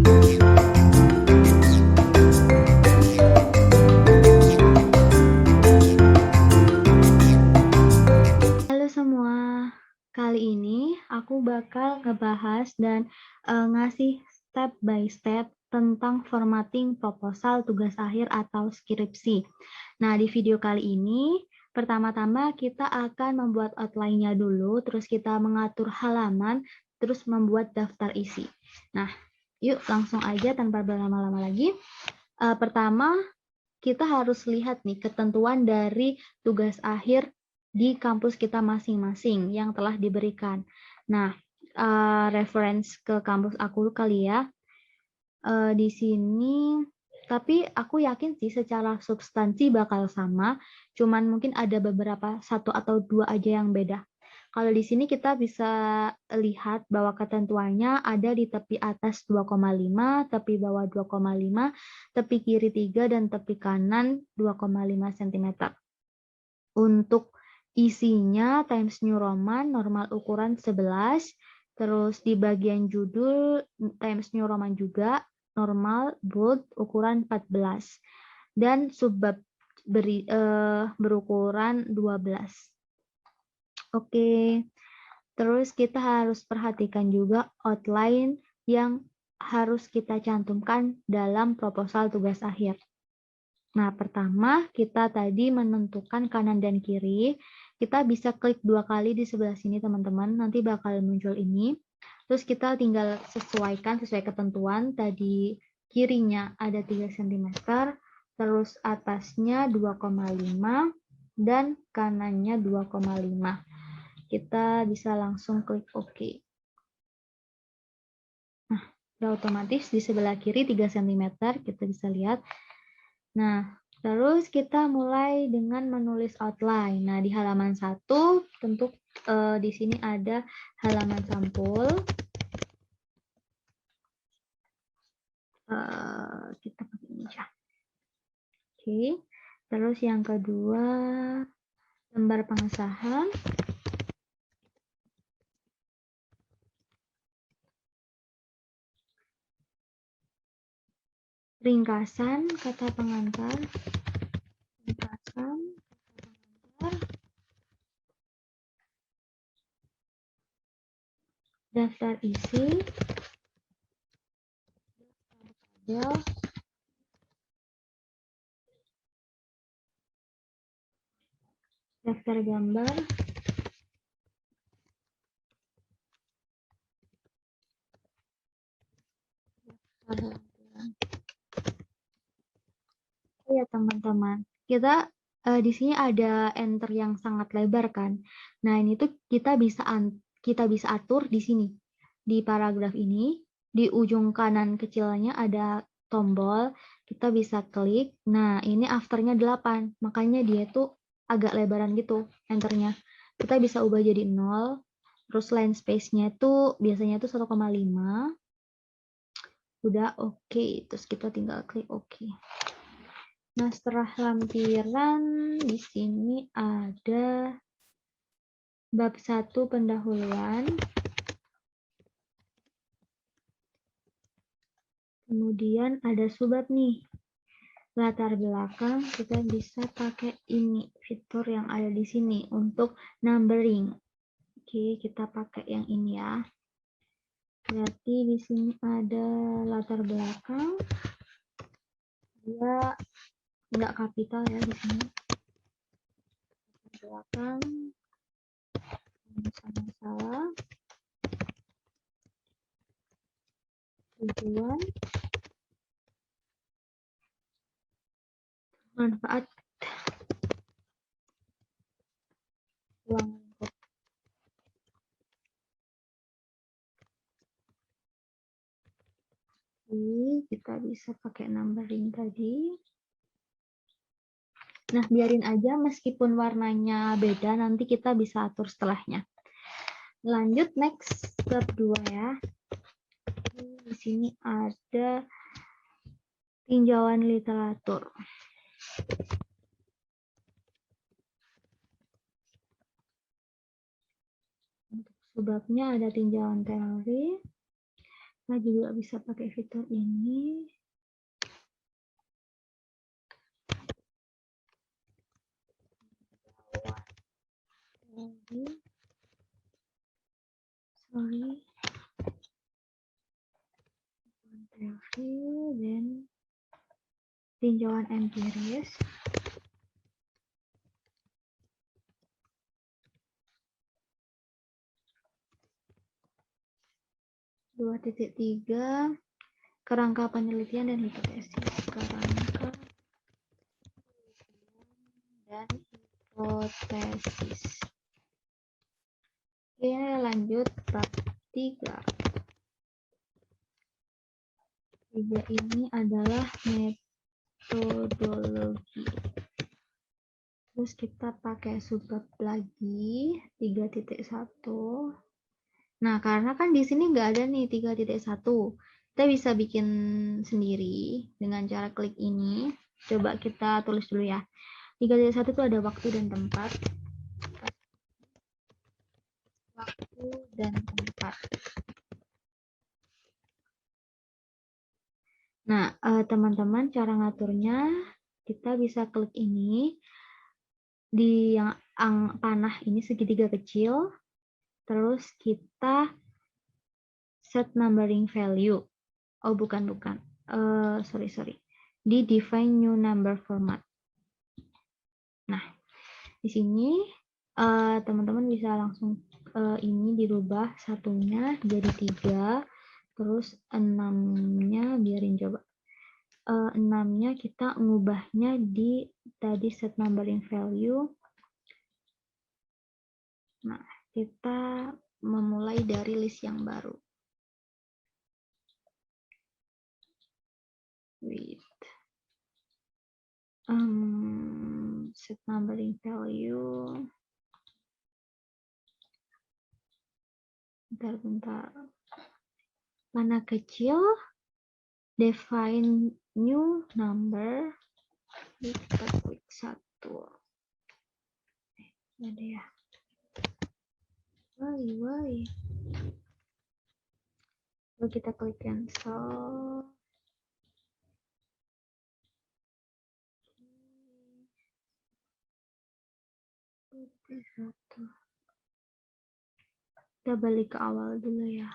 Halo semua, kali ini aku bakal ngebahas dan ngasih step by step tentang formatting proposal tugas akhir atau skripsi. Nah, di video kali ini, pertama-tama kita akan membuat outline-nya dulu, terus kita mengatur halaman, terus membuat daftar isi. Nah, yuk langsung aja tanpa berlama-lama lagi. Pertama, kita harus lihat nih ketentuan dari tugas akhir di kampus kita masing-masing yang telah diberikan. Nah, reference ke kampus aku kali ya. Di sini, tapi aku yakin sih secara substansi bakal sama, cuman mungkin ada beberapa satu atau dua aja yang beda. Kalau di sini kita bisa lihat bahwa ketentuannya ada di tepi atas 2,5, tepi bawah 2,5, tepi kiri 3, dan tepi kanan 2,5 cm. Untuk isinya Times New Roman normal ukuran 11, terus di bagian judul Times New Roman juga normal bold ukuran 14, dan subbab berukuran 12. Oke, terus kita harus perhatikan juga outline yang harus kita cantumkan dalam proposal tugas akhir. Nah, pertama kita tadi menentukan kanan dan kiri. Kita bisa klik 2 kali di sebelah sini, teman-teman. Nanti bakal muncul ini. Terus kita tinggal sesuaikan sesuai ketentuan. Tadi kirinya ada 3 cm, terus atasnya 2,5, dan kanannya 2,5. Kita bisa langsung klik OK. Nah, udah otomatis di sebelah kiri 3 cm, kita bisa lihat. Nah, terus kita mulai dengan menulis outline. Nah, di halaman 1 tentu di sini ada halaman sampul. Kita pakai ini aja. Oke. Terus yang kedua, lembar pengesahan. Ringkasan kata pengantar. Ringkasan kata pengantar. Daftar isi. Daftar gambar. Ya teman-teman, kita di sini ada enter yang sangat lebar kan. Nah, ini tuh kita bisa atur di sini. Di paragraf ini, di ujung kanan kecilnya ada tombol, kita bisa klik. Nah, ini afternya 8, makanya dia tuh agak lebaran gitu enternya. Kita bisa ubah jadi 0, terus line space-nya tuh biasanya tuh 1,5. Udah oke, terus kita tinggal klik oke. Nah, setelah lampiran di sini ada bab 1 pendahuluan. Kemudian ada subbab nih. Latar belakang kita bisa pakai ini fitur yang ada di sini untuk numbering. Oke, kita pakai yang ini ya. Berarti di sini ada latar belakang. Dia nggak kapital ya di sini. Latar belakang masalah, tujuan, manfaat, ruang lingkup. Kita bisa pakai numbering tadi. Nah, biarin aja meskipun warnanya beda, nanti kita bisa atur setelahnya. Lanjut next bab 2 ya. Di sini ada tinjauan literatur. Untuk subbabnya ada tinjauan teori, Kita juga bisa pakai fitur ini. Sorry. Review dan tinjauan empiris. Dua titik tiga, kerangka penelitian dan hipotesis. Kerangka dan hipotesis. Oke, lanjut bab 3. 3 ini adalah metodologi. Terus kita pakai subbab lagi 3.1. Nah, karena kan di sini nggak ada nih 3.1. Kita bisa bikin sendiri dengan cara klik ini. Coba kita tulis dulu ya. 3.1 itu ada waktu dan tempat. Waktu dan tempat. Nah, teman-teman, cara ngaturnya kita bisa klik ini di yang panah ini segitiga kecil, terus kita set numbering value. Oh, bukan. Sorry. Di define new number format. Nah, di sini teman-teman bisa langsung ini dirubah satunya jadi 3. Terus 6-nya biarin coba. 6-nya kita ngubahnya di tadi set numbering value. Nah, kita memulai dari list yang baru. Wait. Set numbering value. Bentar. Mana kecil, define new number, kita klik 1. Ada ya. Why? Lalu kita klik cancel. Kita balik ke awal dulu ya.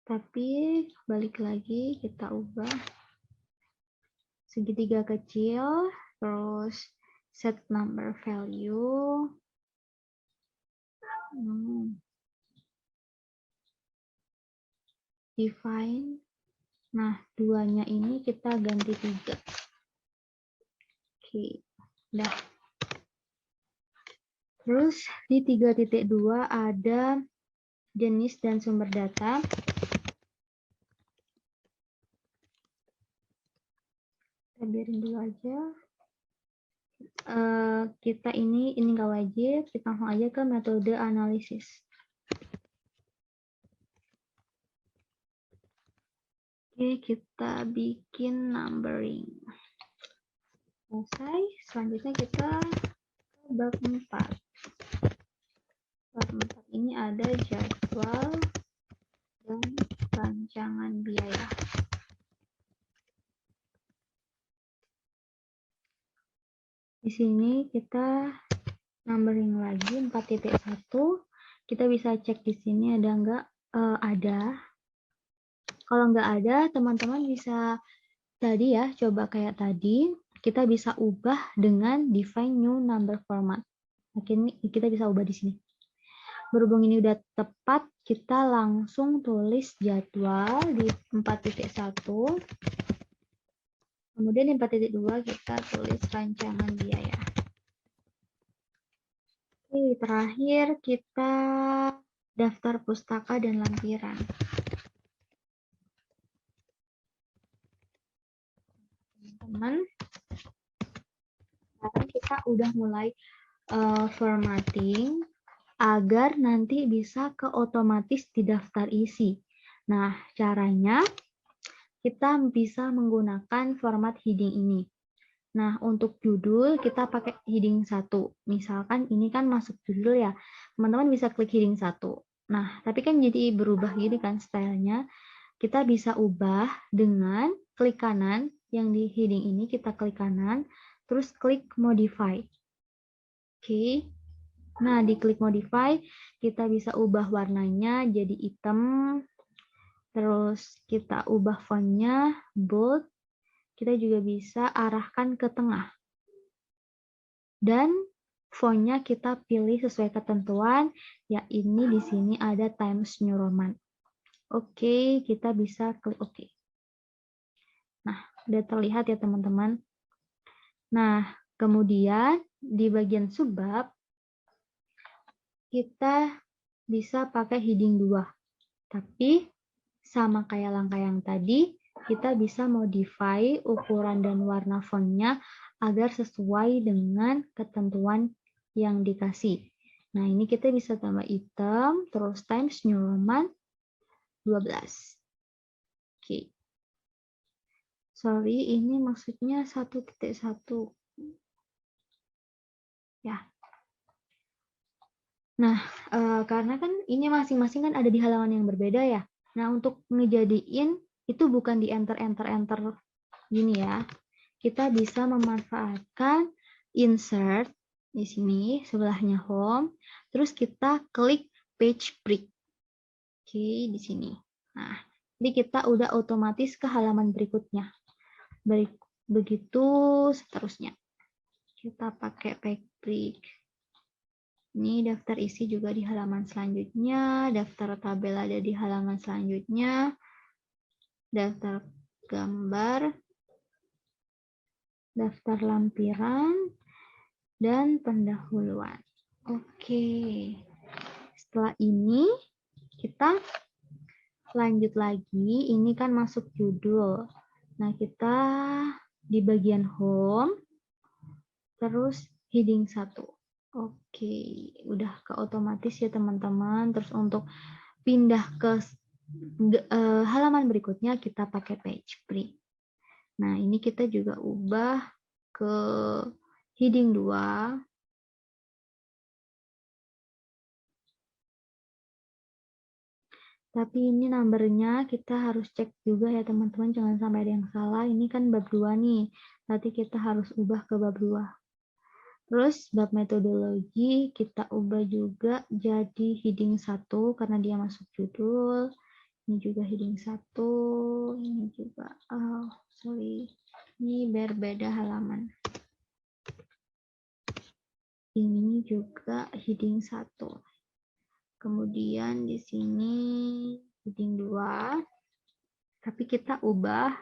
Tapi balik lagi, kita ubah segitiga kecil, terus set number value. Define. Nah, 2-nya ini kita ganti 3. Oke, udah. Terus di 3.2 ada jenis dan sumber data. Kita biarin dulu aja. Kita ini nggak wajib, kita langsung aja ke metode analisis. Oke, kita bikin numbering. Selesai. Selanjutnya kita ke bab 4. Bab 4 ini ada jadwal dan rancangan biaya. Di sini kita numbering lagi 4.1. Kita bisa cek di sini ada nggak? Ada. Kalau nggak ada, teman-teman bisa tadi ya, coba kayak tadi, kita bisa ubah dengan define new number format. Mungkin kita bisa ubah di sini. Berhubung ini udah tepat, kita langsung tulis jadwal di 4.1. Kemudian di 4.2 kita tulis rancangan biaya. Oke, terakhir kita daftar pustaka dan lampiran. Teman-teman, sekarang kita udah mulai formatting agar nanti bisa ke otomatis di daftar isi. Nah, caranya kita bisa menggunakan format heading ini. Nah, untuk judul kita pakai heading 1. Misalkan ini kan masuk judul ya. Teman-teman bisa klik heading 1. Nah, tapi kan jadi berubah gitu kan stylenya. kita bisa ubah dengan klik kanan, yang di heading ini kita klik kanan, terus klik modify. Oke. Nah, di klik modify, kita bisa ubah warnanya jadi hitam, terus kita ubah fontnya bold, kita juga bisa arahkan ke tengah. Dan fontnya kita pilih sesuai ketentuan, ya ini di sini ada Times New Roman. Oke, kita bisa klik OK. Nah, udah terlihat ya teman-teman. Nah, kemudian di bagian subbab, kita bisa pakai heading 2. Tapi sama kayak langkah yang tadi, kita bisa modify ukuran dan warna fontnya agar sesuai dengan ketentuan yang dikasih. Nah, ini kita bisa tambah hitam, terus Times New Roman 12. Oke. Sorry, ini maksudnya 1.1. Ya. Nah, karena kan ini masing-masing kan ada di halaman yang berbeda ya. Nah, untuk ngejadiin itu bukan di enter gini ya. Kita bisa memanfaatkan insert di sini sebelahnya home, terus kita klik page break. Oke, di sini. Nah, jadi kita udah otomatis ke halaman berikutnya. Begitu seterusnya. Kita pakai page break. Ini daftar isi juga di halaman selanjutnya, daftar tabel ada di halaman selanjutnya, daftar gambar, daftar lampiran, dan pendahuluan. Oke, setelah ini kita lanjut lagi, ini kan masuk judul. Nah, kita di bagian home, terus heading 1. Oke, udah ke otomatis ya teman-teman. Terus untuk pindah ke halaman berikutnya kita pakai page break. Nah, ini kita juga ubah ke heading 2. Tapi ini numbernya kita harus cek juga ya teman-teman, jangan sampai ada yang salah. Ini kan bab 2 nih, nanti kita harus ubah ke bab 2. Terus bab metodologi kita ubah juga jadi heading 1 karena dia masuk judul. Ini juga heading 1, ini juga, ini berbeda halaman. Ini juga heading 1. Kemudian di sini heading 2, tapi kita ubah,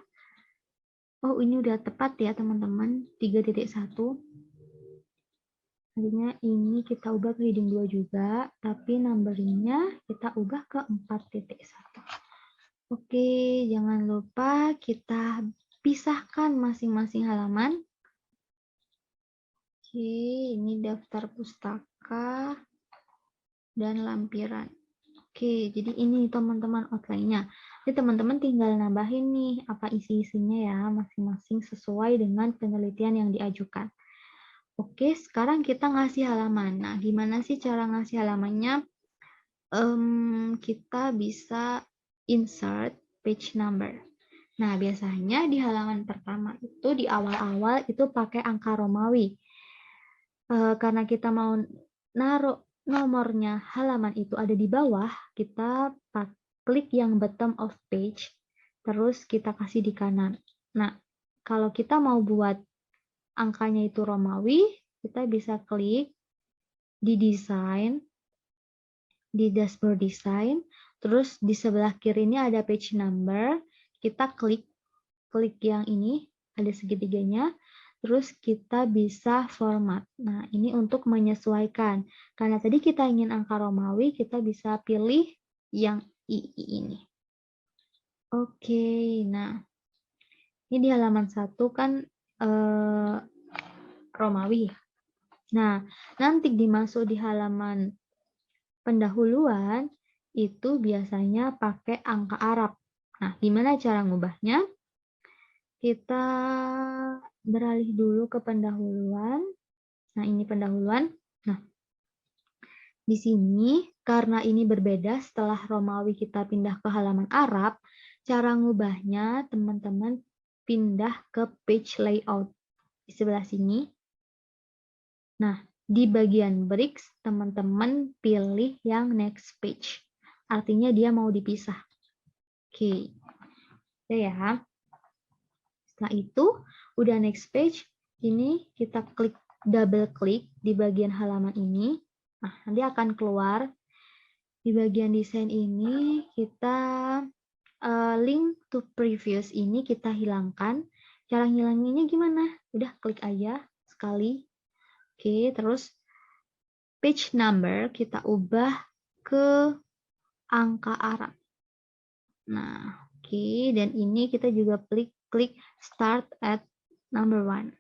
ini udah tepat ya teman-teman, 3.1. Artinya ini kita ubah ke heading 2 juga, tapi numberingnya kita ubah ke 4.1. Oke, jangan lupa kita pisahkan masing-masing halaman. Oke, ini daftar pustaka dan lampiran. Oke, jadi ini teman-teman outline-nya. Jadi teman-teman tinggal nambahin nih apa isi-isinya ya, masing-masing sesuai dengan penelitian yang diajukan. Oke, sekarang kita ngasih halaman. Nah, gimana sih cara ngasih halamannya? Kita bisa insert page number. Nah, biasanya di halaman pertama itu di awal-awal itu pakai angka Romawi. Karena kita mau naruh nomornya halaman itu ada di bawah, kita klik yang bottom of page, terus kita kasih di kanan. Nah, kalau kita mau buat angkanya itu Romawi, kita bisa klik di desain, di dashboard design, terus di sebelah kiri ini ada page number, kita klik yang ini, ada segitiganya, terus kita bisa format. Nah, ini untuk menyesuaikan. Karena tadi kita ingin angka Romawi, kita bisa pilih yang II ini. Oke, nah, ini di halaman 1 kan Romawi. Nah, nanti dimasuk di halaman pendahuluan itu biasanya pakai angka Arab. Nah, gimana cara ngubahnya? Kita beralih dulu ke pendahuluan. Nah, ini pendahuluan. Nah, di sini karena ini berbeda setelah Romawi kita pindah ke halaman Arab, Cara ngubahnya, teman-teman pindah ke page layout di sebelah sini. Nah, di bagian bricks, teman-teman pilih yang next page. Artinya dia mau dipisah. Oke, udah ya. Setelah itu, udah next page, ini kita double klik di bagian halaman ini. Nah, nanti akan keluar di bagian desain ini kita link to previous ini kita hilangkan. Cara hilanginnya gimana? Udah klik aja sekali. Oke, terus page number kita ubah ke angka Arab. Nah, oke, dan ini kita juga klik start at number 1.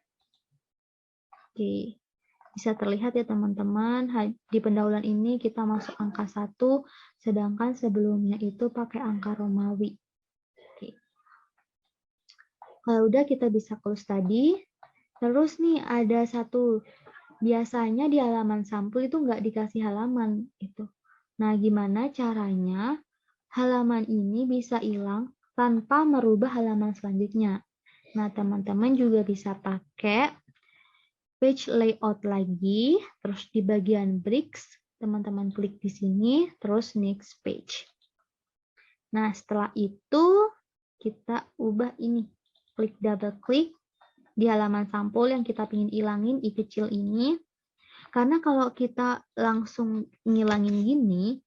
Oke, bisa terlihat ya teman-teman, di pendahuluan ini kita masuk angka 1, sedangkan sebelumnya itu pakai angka Romawi. Oke. Kalau udah kita bisa close tadi, terus nih ada satu, biasanya di halaman sampul itu nggak dikasih halaman itu. Nah, gimana caranya halaman ini bisa hilang tanpa merubah halaman selanjutnya? Nah, teman-teman juga bisa pakai page layout lagi, terus di bagian bricks, teman-teman klik di sini, terus next page. Nah, setelah itu kita ubah ini, klik double klik di halaman sampul yang kita ingin hilangin i kecil ini. Karena kalau kita langsung ngilangin gini,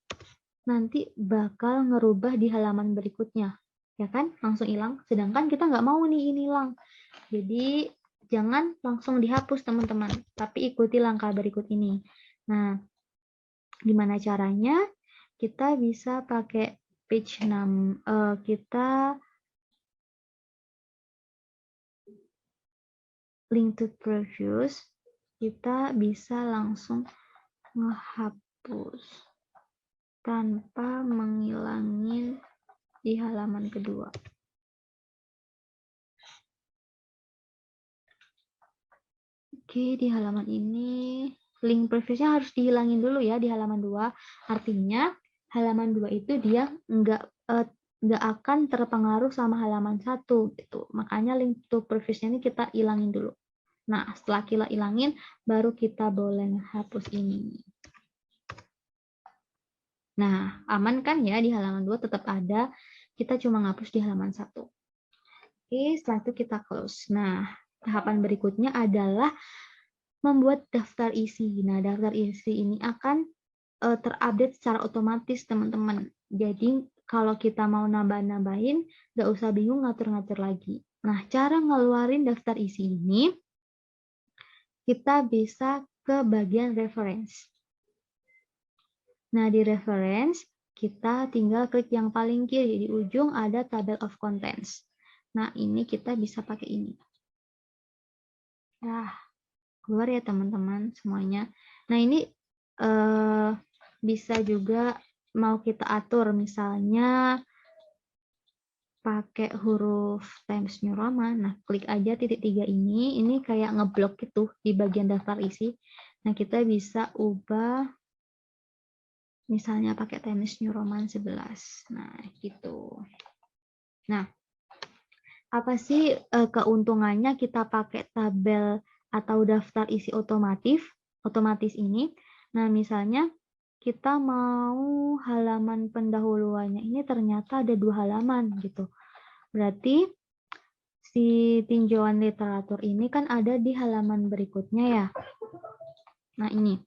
nanti bakal ngerubah di halaman berikutnya. Ya kan? Langsung hilang. Sedangkan kita nggak mau nih ini hilang. Jadi, jangan langsung dihapus, teman-teman. Tapi ikuti langkah berikut ini. Nah, gimana caranya? Kita bisa pakai page 6. Kita link to previous. Kita bisa langsung menghapus tanpa menghilangin di halaman kedua. Oke, di halaman ini link previousnya harus dihilangin dulu ya di halaman 2. Artinya halaman 2 itu dia nggak akan terpengaruh sama halaman 1 gitu. Makanya link to previousnya ini kita hilangin dulu. Nah, setelah kita hilangin baru kita boleh hapus ini. Nah, aman kan ya di halaman 2 tetap ada, kita cuma ngapus di halaman 1. Oke, setelah itu kita close. Nah, tahapan berikutnya adalah membuat daftar isi. Nah, daftar isi ini akan terupdate secara otomatis, teman-teman. Jadi, kalau kita mau nambah-nambahin, nggak usah bingung ngatur-ngatur lagi. Nah, cara ngeluarin daftar isi ini, kita bisa ke bagian reference. Nah, di reference, kita tinggal klik yang paling kiri. Di ujung ada table of contents. Nah, ini kita bisa pakai ini. Nah, keluar ya teman-teman semuanya. Nah, ini bisa juga mau kita atur. Misalnya, pakai huruf Times New Roman. Nah, klik aja titik 3 ini. Ini kayak ngeblok gitu di bagian daftar isi. Nah, kita bisa ubah misalnya pakai Times New Roman 11. Nah, gitu. Nah, apa sih keuntungannya kita pakai tabel atau daftar isi otomatis ini? Nah, misalnya kita mau halaman pendahuluannya ini ternyata ada 2 halaman gitu. Berarti si tinjauan literatur ini kan ada di halaman berikutnya ya. Nah, ini.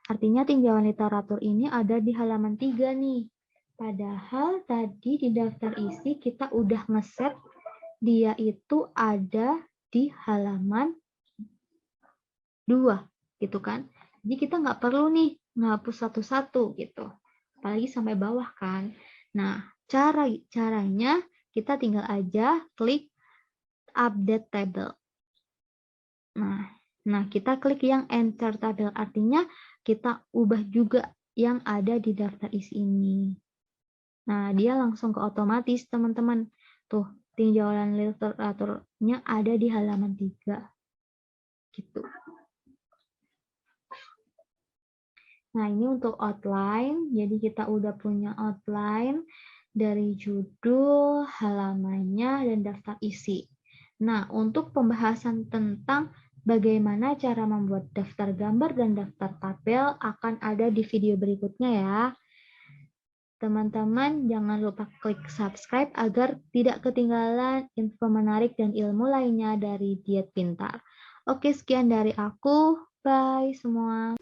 Artinya tinjauan literatur ini ada di halaman 3 nih. Padahal tadi di daftar isi kita udah ngeset dia itu ada di halaman 2 gitu kan. Jadi kita nggak perlu nih ngapus satu-satu gitu. Apalagi sampai bawah kan. Nah, caranya kita tinggal aja klik update table. Nah, kita klik yang enter tabel, artinya kita ubah juga yang ada di daftar isi ini. Nah, dia langsung ke otomatis, teman-teman. Tuh, tinjauan literaturnya ada di halaman 3. Gitu. Nah, ini untuk outline. Jadi kita udah punya outline. dari judul, halamannya, dan daftar isi. Nah, untuk pembahasan tentang bagaimana cara membuat daftar gambar dan daftar tabel akan ada di video berikutnya ya. Teman-teman jangan lupa klik subscribe agar tidak ketinggalan info menarik dan ilmu lainnya dari Diet Pintar. Oke, sekian dari aku. Bye semua.